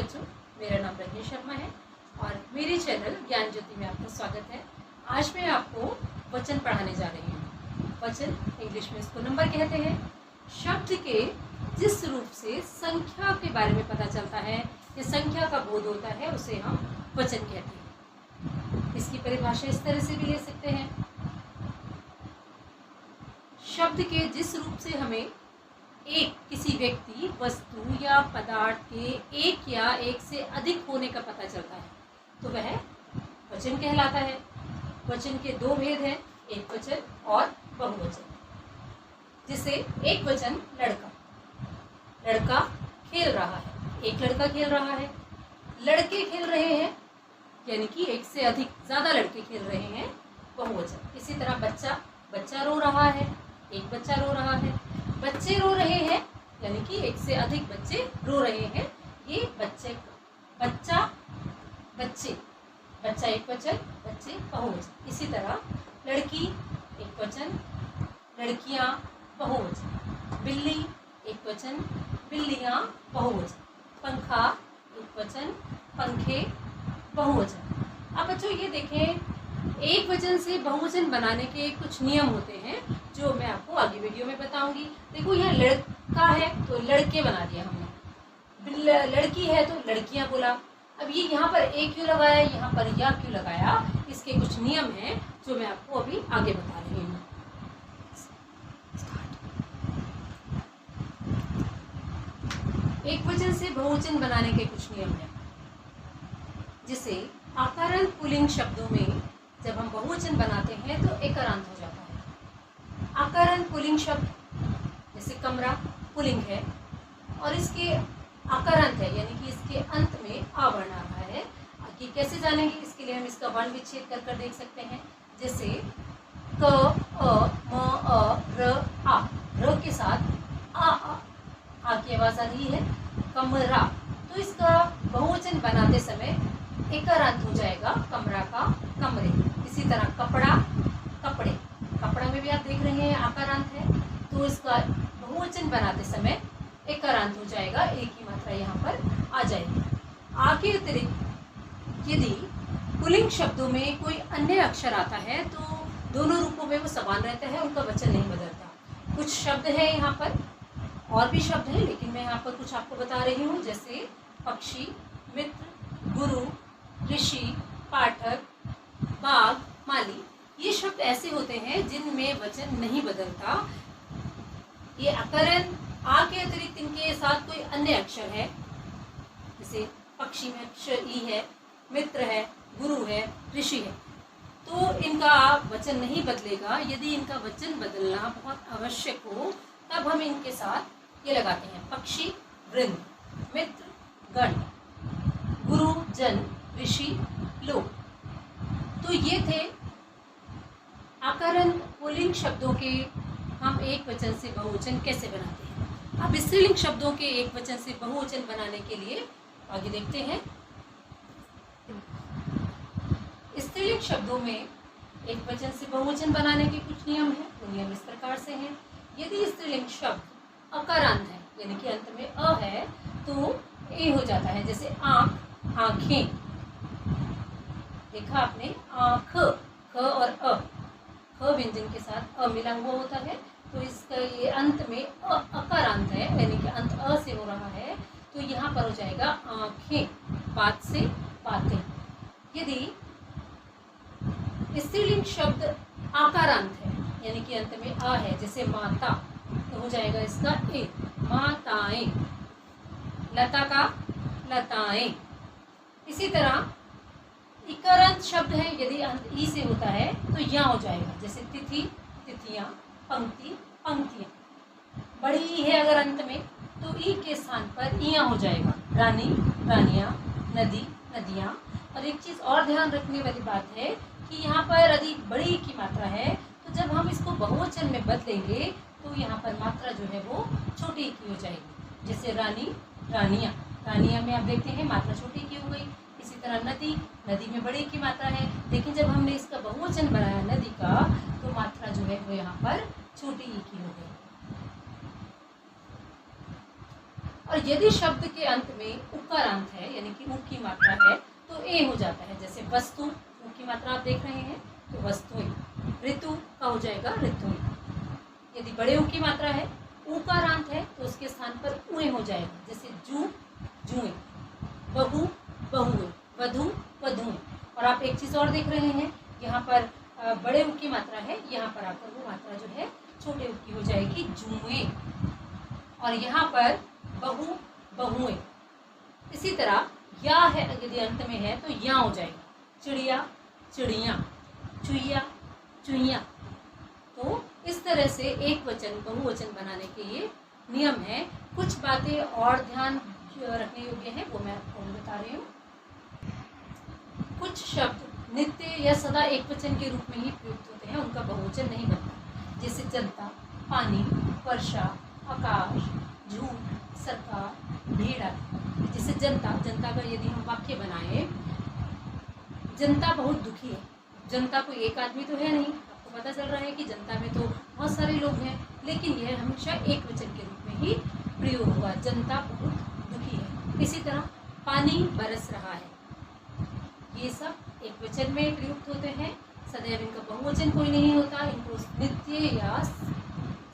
बच्चों, मेरा नाम रजनी शर्मा है और मेरे चैनल ज्ञान ज्योति में आपका स्वागत है। आज मैं आपको वचन पढ़ाने जा रही हूँ। वचन इंग्लिश में इसको नंबर कहते हैं। शब्द के जिस रूप से संख्या के बारे में पता चलता है या संख्या का बोध होता है उसे हम वचन कहते हैं। इसकी परिभाषा इस तरह से भी ले सकते हैं। शब्द के जिस रूप से हमें एक किसी व्यक्ति, वस्तु या पदार्थ के एक या एक से अधिक होने का पता चलता है तो वह वचन कहलाता है। वचन के दो भेद हैं, एक वचन और बहुवचन। जिसे एक वचन लड़का खेल रहा है, एक लड़का खेल रहा है, लड़के खेल रहे हैं, यानी कि एक से अधिक ज्यादा लड़के खेल रहे हैं, बहुवचन। इसी तरह बच्चा रो रहा है, एक बच्चा रो रहा है, बच्चे रो रहे हैं, यानी कि एक से अधिक बच्चे रो रहे हैं, ये बच्चा एक वचन, बच्चे बहुवचन। इसी तरह लड़की एक वचन, लड़कियां बहुवचन, बिल्ली एक वचन, बिल्लियां बहुवचन, पंखा एक वचन, पंखे बहुवचन। अब बच्चों ये देखें, एक वचन से बहुवचन बनाने के कुछ नियम होते हैं जो मैं आपको आगे वीडियो में बताऊंगी। देखो यहाँ लड़का है तो लड़के बना दिया हमने, लड़की है तो लड़कियां बोला। अब ये यहाँ पर ए क्यों लगाया, यहाँ पर या क्यों लगाया, इसके कुछ नियम हैं जो मैं आपको अभी आगे बता रही हूँ। एक वचन से बहुवचन बनाने के कुछ नियम हैं, जिसे आकारांत पुल्लिंग शब्दों में जब हम बहुवचन बनाते हैं तो एकारांत हो जाता है। आकारांत पुल्लिंग शब्द जैसे कमरा पुल्लिंग है और इसके आकारांत है, यानी कि इसके अंत में आ वर्ण आ रहा है। आगे कैसे जानेंगे, इसके लिए हम इसका वर्ण विच्छेद कर देख सकते हैं। जैसे क, अ, म, अ, र, आ, र के साथ आ की आवाज आ रही है, कमरा। तो इसका बहुवचन बनाते समय एकारांत हो जाएगा, कमरा का कमरे। इसी तरह कपड़ा कपड़े, कपड़ा में भी आप देख रहे हैं आकारांत है, तो इसका बहुवचन बनाते समय एकारांत हो जाएगा, एक ही मात्रा यहाँ पर आ जाएगी। आगे अतिरिक्त यदि पुल्लिंग शब्दों में कोई अन्य अक्षर आता है तो दोनों रूपों में वो समान रहता है, उनका वचन नहीं बदलता। कुछ शब्द है यहाँ पर, और भी शब्द हैं, लेकिन मैं यहाँ पर कुछ आपको बता रही हूँ। जैसे पक्षी, मित्र, गुरु, ऋषि, पाठक, बाघ, माली, ये शब्द ऐसे होते हैं जिनमें वचन नहीं बदलता। ये आकारांत आ के अतिरिक्त इनके साथ कोई अन्य अक्षर है, जैसे पक्षी में अक्षर ई है, मित्र है, गुरु है, ऋषि है, तो इनका वचन नहीं बदलेगा। यदि इनका वचन बदलना बहुत आवश्यक हो तब हम इनके साथ ये लगाते हैं, पक्षी वृंद, मित्र गण, गुरु जन, ऋषि लोग। तो ये थे आकारांत पुल्लिंग शब्दों के हम एक वचन से बहुवचन कैसे बनाते हैं। अब स्त्रीलिंग शब्दों के एक वचन से बहुवचन बनाने के लिए आगे देखते हैं। स्त्रीलिंग शब्दों में एक वचन से बहुवचन बनाने के कुछ नियम हैं। वो नियम इस प्रकार से हैं। यदि स्त्रीलिंग शब्द अकारांत है, यानी कि अंत में अ है, तो ए हो जाता है। जैसे आंख, आंखें, देखा आपने, आंख, ख और अ, ख व्यंजन के साथ अ मिला हुआ होता है, तो इसका ये अंत में अकारांत है, यानी कि अंत अ से हो रहा है, तो यहाँ पर हो जाएगा आंखें, बात से बातें। यदि स्त्रीलिंग शब्द आकारांत है, यानी कि अंत में आ है, जैसे माता, तो हो जाएगा इसका ए, माताएं। लता का लताएं। इसी तरह इकारांत शब्द है, यदि अंत ई से होता है तो या हो जाएगा, जैसे तिथि, तिथियां, पंक्ति, पंक्तियां। बड़ी ई है अगर अंत में तो ई के स्थान पर इया हो जाएगा, रानी, रानियां, नदी, नदियां। और एक चीज और ध्यान रखने वाली बात है कि यहाँ पर यदि बड़ी की मात्रा है तो जब हम इसको बहुवचन में बदलेंगे तो यहाँ पर मात्रा जो है वो छोटी की हो जाएगी। जैसे रानी, रानियां, रानियां में आप देखते हैं मात्रा छोटी की हो गई। इसी तरह नदी, नदी में बड़ी की मात्रा है, लेकिन जब हमने इसका बहुवचन बनाया नदी का तो मात्रा जो है वो यहाँ पर छोटी की हो गई। और यदि शब्द के अंत में उकारांत है यानी कि उ की मात्रा है तो ए हो जाता है। जैसे वस्तु, उ की मात्रा आप देख रहे हैं तो वस्तुएं। ऋतु का हो जाएगा ऋतुएं। यदि बड़े उ की मात्रा है, उकारांत है तो उसके स्थान पर उए हो जाएगा। जैसे जू, जुएं, बहु, बहुएं, वधु, वधुएं। और आप एक चीज और देख रहे हैं, यहाँ पर बड़े उ की मात्रा है, यहाँ पर आकर वो मात्रा जो है छोटे उ की हो जाएगी जुएं। और यहाँ पर बहु, बहुएं। इसी तरह या है यदि अंत में है तो या हो जाएगा। चिड़िया, चिड़िया, चुईया, चुईया। तो इस तरह से एक वचन बहुवचन बनाने के ये नियम है। कुछ बातें और ध्यान रखने योग्य है, वो मैं आपको बता रही हूँ। कुछ शब्द नित्य या सदा एक वचन के रूप में ही प्रयुक्त होते हैं, उनका बहुवचन नहीं बनता। जैसे जनता, पानी, वर्षा, आकाश, झूठ, सरकार, भीड़ आदि। जैसे जनता, जनता का यदि हम वाक्य बनाए, जनता बहुत दुखी है। जनता कोई एक आदमी तो है नहीं, आपको पता चल रहा है कि जनता में तो बहुत सारे लोग हैं, लेकिन यह हमेशा एक वचन के रूप में ही प्रयोग हुआ। जनता बहुत दुखी है। इसी तरह पानी बरस रहा है, ये सब एक वचन में प्रयुक्त होते हैं। सदैव इनका बहुवचन कोई नहीं होता, इनको नित्य या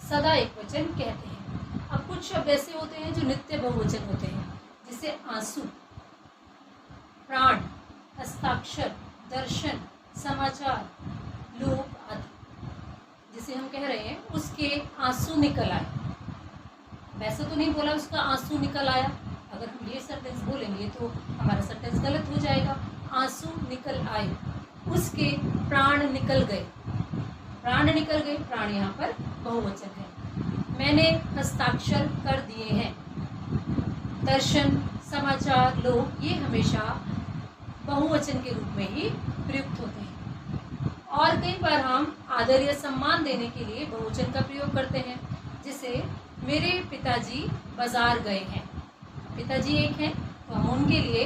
सदा एक वचन कहते हैं। अब कुछ शब्द ऐसे होते हैं जो नित्य बहुवचन होते हैं, जैसे आंसू, प्राण, हस्ताक्षर, दर्शन, समाचार, लोक आदि। जिसे हम कह रहे हैं उसके आंसू निकल आए, वैसे तो नहीं बोला उसका आंसू निकल आया। अगर हम ये सेंटेंस बोलेंगे तो हमारा सेंटेंस गलत हो जाएगा। आंसू निकल आए, उसके प्राण निकल गए। प्राण निकल गए, प्राण यहाँ पर बहुवचन है। मैंने हस्ताक्षर कर दिए हैं। दर्शन, समाचार, लोक, ये हमेशा बहुवचन के रूप में ही प्रयुक्त होते हैं। और कई बार हम आदर या सम्मान देने के लिए बहुवचन का प्रयोग करते हैं। जैसे मेरे पिताजी बाजार गए हैं। पिताजी एक हैं तो हम उनके लिए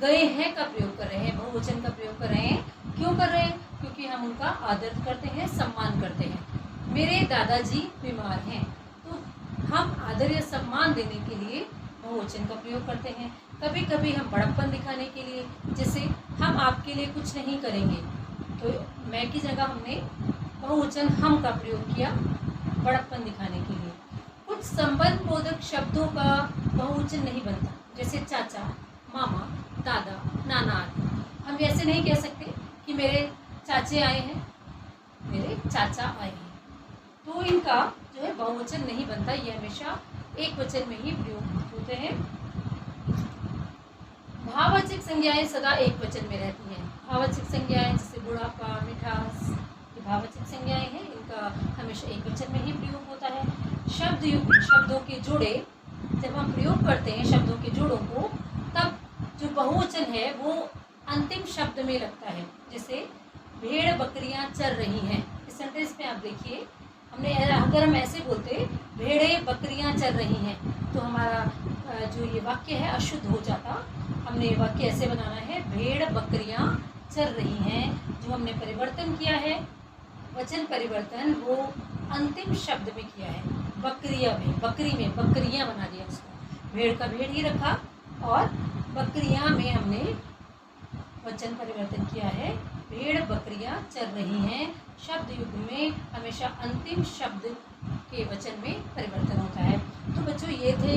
गए हैं का प्रयोग कर रहे हैं, बहुवचन का प्रयोग कर रहे हैं। क्यों कर रहे हैं? क्योंकि हम उनका आदर करते हैं, सम्मान करते हैं। मेरे दादाजी बीमार हैं, तो हम आदर या सम्मान देने के लिए बहुवचन का प्रयोग करते हैं। कभी कभी हम बड़प्पन दिखाने के लिए, जैसे हम आपके लिए कुछ नहीं करेंगे, तो मैं की जगह हमने बहुवचन हम का प्रयोग किया बड़प्पन दिखाने के लिए। कुछ संबंध बोधक शब्दों का बहुवचन नहीं बनता, जैसे चाचा, मामा, दादा, नाना आदि। हम ऐसे नहीं कह सकते कि मेरे चाचे आए हैं, मेरे चाचा आए हैं, तो इनका जो है बहुवचन नहीं बनता। ये हमेशा एक वचन में ही प्रयोग होते हैं। भाववाचक संज्ञाएं सदा एक वचन में रहती हैं। भाववाचक संज्ञाएं जैसे बुढ़ापा, मिठास, ये भाववाचक संज्ञाएं हैं, इनका हमेशा एक वचन में ही प्रयोग होता है। शब्द युक्त, शब्दों के जोड़े जब हम प्रयोग करते हैं शब्दों के जोड़ों को, तब जो बहुवचन है वो अंतिम शब्द में लगता है। जैसे भेड़ बकरियां चर रही हैं, इस सेंटेंस में आप देखिए, हमने अगर हम ऐसे बोलते भेड़ें बकरियां चर रही हैं, तो हमारा जो ये वाक्य है अशुद्ध हो जाता। हमने ये वाक्य ऐसे बनाना है, भेड़ बकरियां चर रही हैं। जो हमने परिवर्तन किया है, वचन परिवर्तन, वो अंतिम शब्द में किया है। बकरिया में, बकरी में बकरियां बना दिया उसको, भेड़ का भेड़ ही रखा और बकरियां में हमने वचन परिवर्तन किया है। भेड़ बकरियां चर रही हैं। शब्द युग में हमेशा अंतिम शब्द के वचन में परिवर्तन होता है। तो बच्चों, ये थे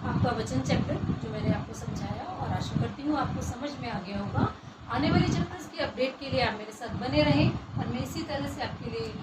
आपका वचन चैप्टर जो मैंने आपको समझाया, और आशा करती हूँ आपको समझ में आ गया होगा। आने वाले चैप्टर्स की अपडेट के लिए आप मेरे साथ बने रहें, और मैं इसी तरह से आपके लिए